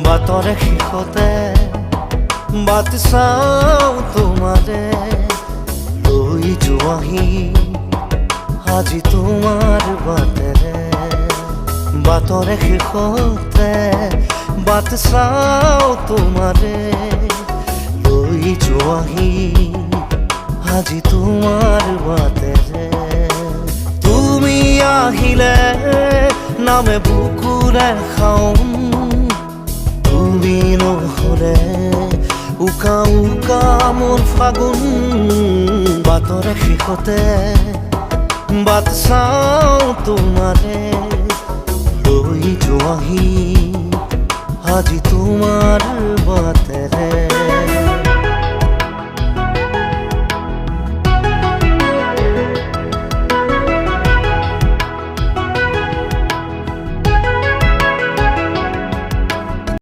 বাটৰে শেষতে বাট চাওঁ তোমাৰে লৈ যোৱাহি আজি তোমাৰ বাটেৰে বাটৰে শেষতে বাট চাওঁ তোমাৰে লৈ যোৱাহি আজি তোমাৰ বাটেৰে তুমি আহিলে নামে বুকুৰে খাওঁ তুমি নহ'লে উকা উকা মোৰ ফাগুন বাটৰে শেষতে বাট চাওঁ তোমাৰে লৈ যোৱাহি আজি তোমাৰ বাটেৰে